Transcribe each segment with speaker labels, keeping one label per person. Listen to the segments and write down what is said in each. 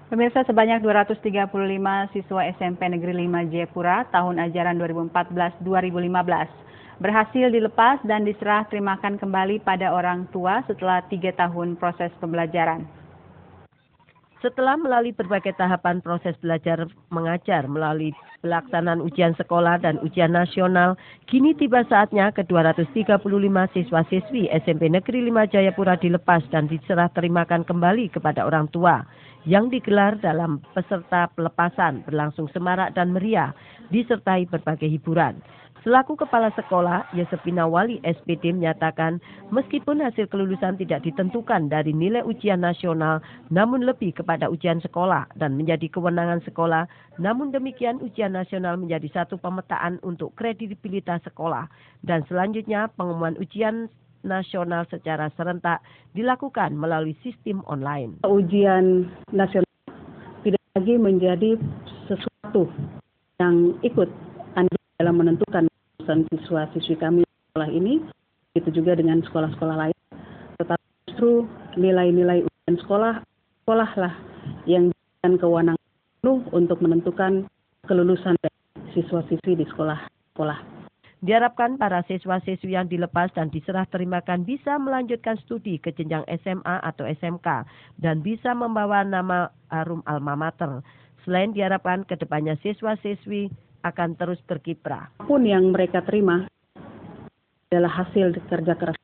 Speaker 1: Pemirsa, sebanyak 235 siswa SMP Negeri 5 Jayapura tahun ajaran 2014-2015 berhasil dilepas dan diserah terimakan kembali pada orang tua setelah 3 tahun proses pembelajaran.
Speaker 2: Setelah melalui berbagai tahapan proses belajar mengajar melalui pelaksanaan ujian sekolah dan ujian nasional, kini tiba saatnya ke-235 siswa-siswi SMP Negeri 5 Jayapura dilepas dan diserah terimakan kembali kepada orang tua, yang digelar dalam peserta pelepasan berlangsung semarak dan meriah, disertai berbagai hiburan. Selaku Kepala Sekolah, Yosefina Wali SPD menyatakan, meskipun hasil kelulusan tidak ditentukan dari nilai ujian nasional, namun lebih kepada ujian sekolah dan menjadi kewenangan sekolah, namun demikian ujian nasional menjadi satu pemetaan untuk kredibilitas sekolah, dan selanjutnya pengumuman ujian nasional secara serentak dilakukan melalui sistem online.
Speaker 3: Ujian nasional tidak lagi menjadi sesuatu yang ikut andil dalam menentukan siswa-siswi kami di sekolah ini, itu juga dengan sekolah-sekolah lain, tetapi justru nilai-nilai ujian sekolahlah yang diberikan kewenangan penuh untuk menentukan kelulusan dari siswa-siswi di sekolah.
Speaker 2: Diharapkan para siswa-siswi yang dilepas dan diserah terimakan bisa melanjutkan studi ke jenjang SMA atau SMK dan bisa membawa nama harum alma mater. Selain diharapkan kedepannya siswa-siswi akan terus berkiprah.
Speaker 3: Apapun yang mereka terima adalah hasil kerja keras.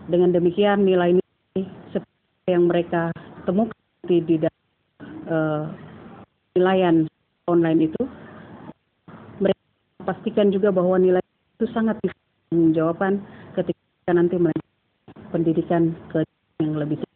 Speaker 3: Dengan demikian nilai-nilai seperti yang mereka temukan di dalam penilaian online itu, mereka pastikan juga bahwa nilai itu sangat menjawabkan ketika nanti melanjutkan pendidikan ke yang lebih tinggi.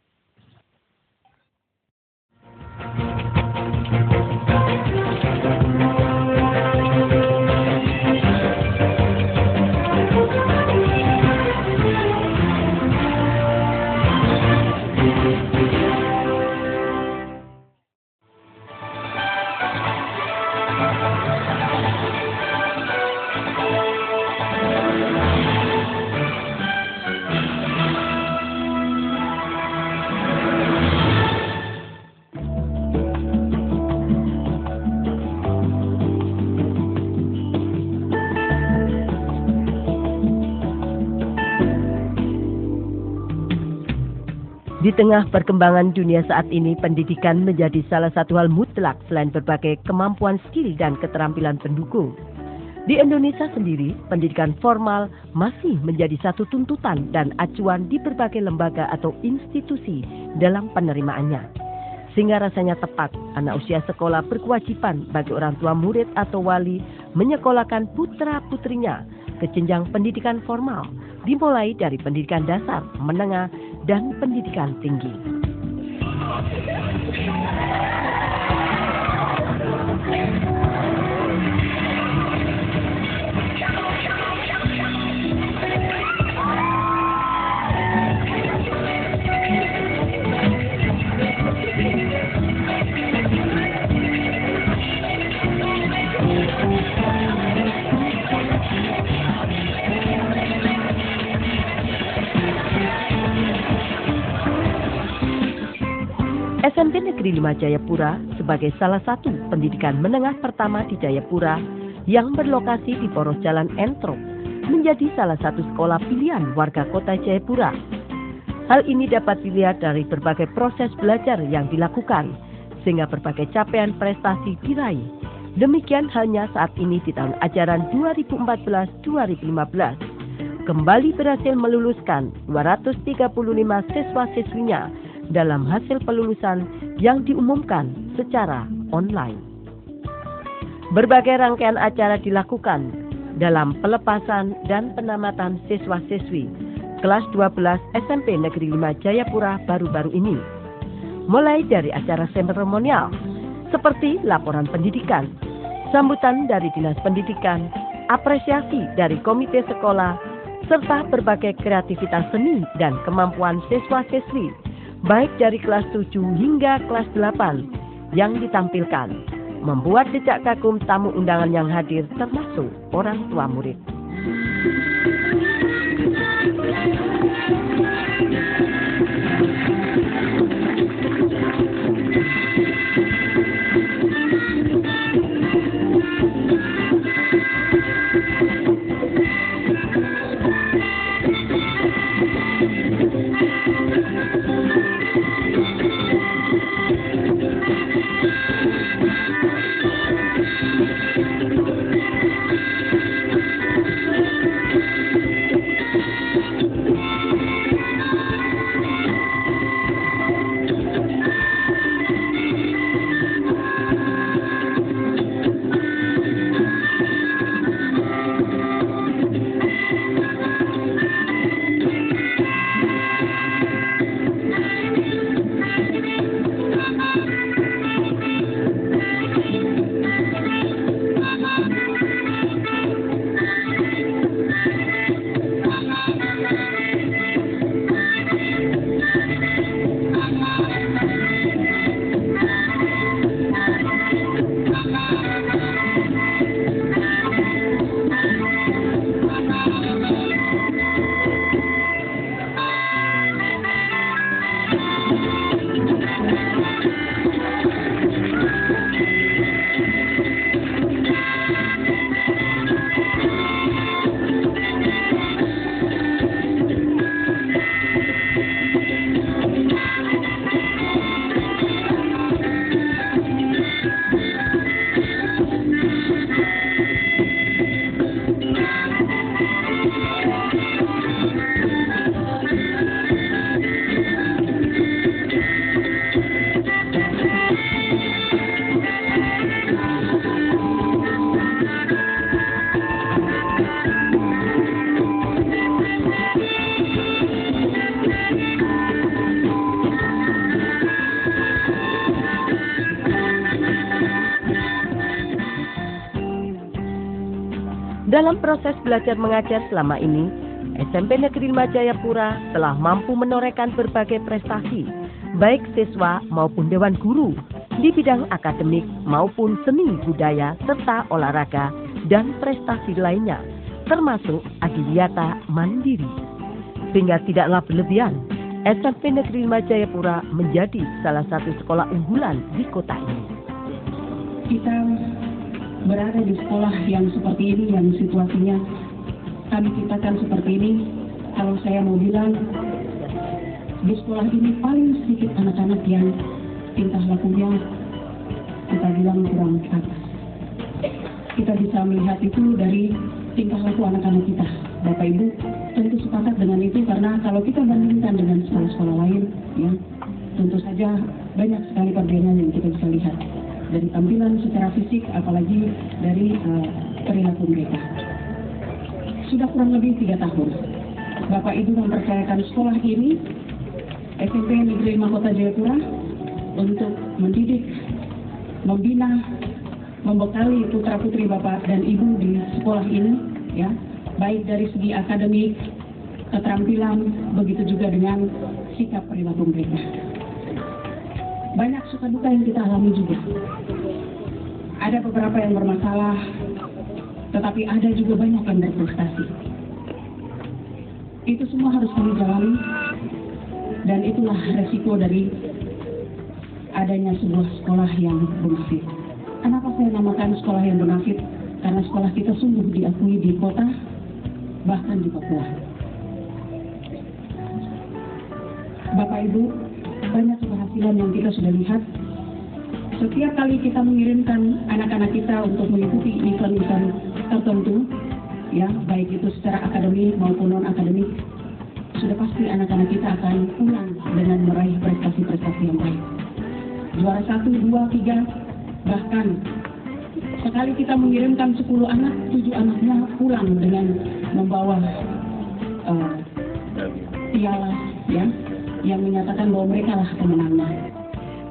Speaker 2: Di tengah perkembangan dunia saat ini, pendidikan menjadi salah satu hal mutlak selain berbagai kemampuan skill dan keterampilan pendukung. Di Indonesia sendiri, pendidikan formal masih menjadi satu tuntutan dan acuan di berbagai lembaga atau institusi dalam penerimaannya. Sehingga rasanya tepat, anak usia sekolah berkewajiban bagi orang tua murid atau wali menyekolahkan putra-putrinya ke jenjang pendidikan formal, dimulai dari pendidikan dasar, menengah, dan pendidikan tinggi. SMP Negeri 5 Jayapura sebagai salah satu pendidikan menengah pertama di Jayapura yang berlokasi di poros Jalan Entro menjadi salah satu sekolah pilihan warga kota Jayapura. Hal ini dapat dilihat dari berbagai proses belajar yang dilakukan sehingga berbagai capaian prestasi diraih. Demikian halnya saat ini di tahun ajaran 2014-2015 kembali berhasil meluluskan 235 siswa-siswinya dalam hasil pelulusan yang diumumkan secara online. Berbagai rangkaian acara dilakukan dalam pelepasan dan penamatan siswa-siswi kelas 12 SMP Negeri 5 Jayapura baru-baru ini. Mulai dari acara seremonial seperti laporan pendidikan, sambutan dari Dinas Pendidikan, apresiasi dari komite sekolah, serta berbagai kreativitas seni dan kemampuan siswa-siswi baik dari kelas 7 hingga kelas 8 yang ditampilkan, membuat decak kagum tamu undangan yang hadir termasuk orang tua murid. Dalam proses belajar mengajar selama ini, SMP Negeri 5 Jayapura telah mampu menorehkan berbagai prestasi, baik siswa maupun dewan guru, di bidang akademik maupun seni budaya serta olahraga dan prestasi lainnya, termasuk adiwiyata mandiri. Sehingga tidaklah berlebihan, SMP Negeri 5 Jayapura menjadi salah satu sekolah unggulan di kota ini.
Speaker 3: Kita berada di sekolah yang seperti ini, yang situasinya kami ciptakan seperti ini. Kalau saya mau bilang, di sekolah ini paling sedikit anak-anak yang tingkah lakunya kita bilang kurang atas. Kita bisa melihat itu dari tingkah laku anak-anak kita. Bapak Ibu tentu sepakat dengan itu, karena kalau kita bandingkan dengan sekolah-sekolah lain, ya tentu saja banyak sekali perbedaan yang kita bisa lihat dari tampilan secara fisik, apalagi dari perilaku mereka. Sudah kurang lebih 3 tahun Bapak Ibu mempercayakan sekolah ini, SMP Negeri 5 Kota Jayapura, untuk mendidik, membina, membekali putra-putri Bapak dan Ibu di sekolah ini, ya, baik dari segi akademik, keterampilan, begitu juga dengan sikap perilaku mereka. Banyak suka duka yang kita alami juga. Ada beberapa yang bermasalah, tetapi ada juga banyak yang berprestasi. Itu semua harus kami jalani, dan itulah resiko dari adanya sebuah sekolah yang bonafit. Kenapa saya namakan sekolah yang bonafit? Karena sekolah kita sungguh diakui di kota, bahkan di Papua. Bapak Ibu, banyak keberhasilan yang kita sudah lihat. Setiap kali kita mengirimkan anak-anak kita untuk mengikuti event-event tertentu, ya, baik itu secara akademik maupun non-akademik, sudah pasti anak-anak kita akan pulang dengan meraih prestasi-prestasi yang baik. Juara 1, 2, 3, bahkan sekali kita mengirimkan 10 anak, 7 anaknya pulang dengan membawa piala, ya, yang menyatakan bahwa mereka lah pemenangnya.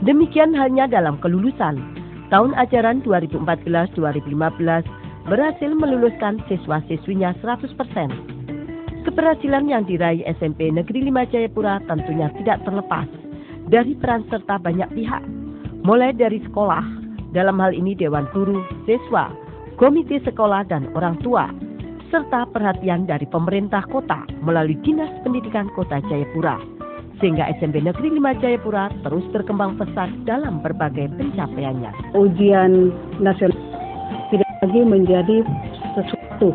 Speaker 2: Demikian halnya dalam kelulusan. Tahun ajaran 2014-2015 berhasil meluluskan siswa-siswinya 100%. Keberhasilan yang diraih SMP Negeri 5 Jayapura tentunya tidak terlepas dari peran serta banyak pihak, mulai dari sekolah, dalam hal ini Dewan Guru, siswa, komite sekolah dan orang tua, serta perhatian dari pemerintah kota melalui Dinas Pendidikan Kota Jayapura. Sehingga SMP Negeri 5 Jayapura terus berkembang pesat dalam berbagai pencapaiannya.
Speaker 3: Ujian nasional tidak lagi menjadi sesuatu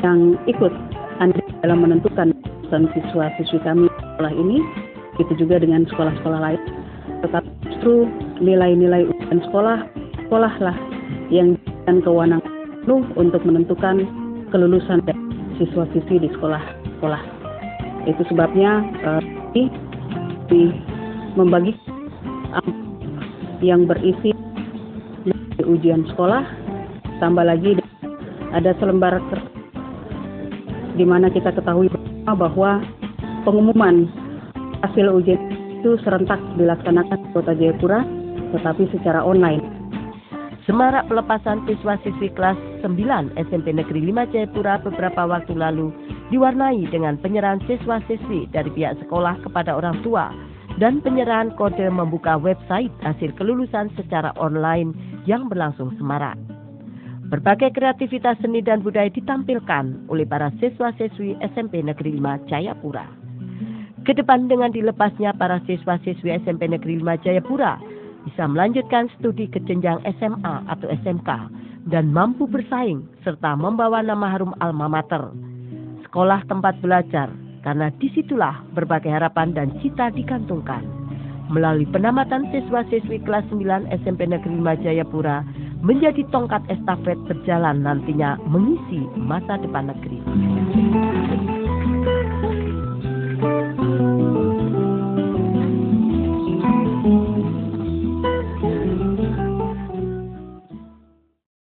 Speaker 3: yang ikut andil dalam menentukan siswa-siswi kami di sekolah ini, itu juga dengan sekolah-sekolah lain. Tetapi justru nilai-nilai ujian sekolahlah yang diberikan kewenangan penuh untuk menentukan kelulusan dari siswa-siswi di sekolah-sekolah. Itu sebabnya membagi yang berisi ujian sekolah, tambah lagi ada selembar kertas di mana kita ketahui bahwa pengumuman hasil ujian itu serentak dilaksanakan di Kota Jayapura, tetapi secara online.
Speaker 2: Semarak pelepasan siswa-siswi kelas 9 SMP Negeri 5 Jayapura beberapa waktu lalu diwarnai dengan penyerahan siswa-siswi dari pihak sekolah kepada orang tua dan penyerahan kode membuka website hasil kelulusan secara online yang berlangsung semarak. Berbagai kreativitas seni dan budaya ditampilkan oleh para siswa-siswi SMP Negeri 5 Jayapura. Kedepan dengan dilepasnya para siswa-siswi SMP Negeri 5 Jayapura bisa melanjutkan studi ke jenjang SMA atau SMK dan mampu bersaing serta membawa nama harum alma mater. Sekolah tempat belajar, karena disitulah berbagai harapan dan cita digantungkan. Melalui penamatan siswa-siswi kelas 9 SMP Negeri 5 Jayapura menjadi tongkat estafet berjalan nantinya mengisi masa depan negeri.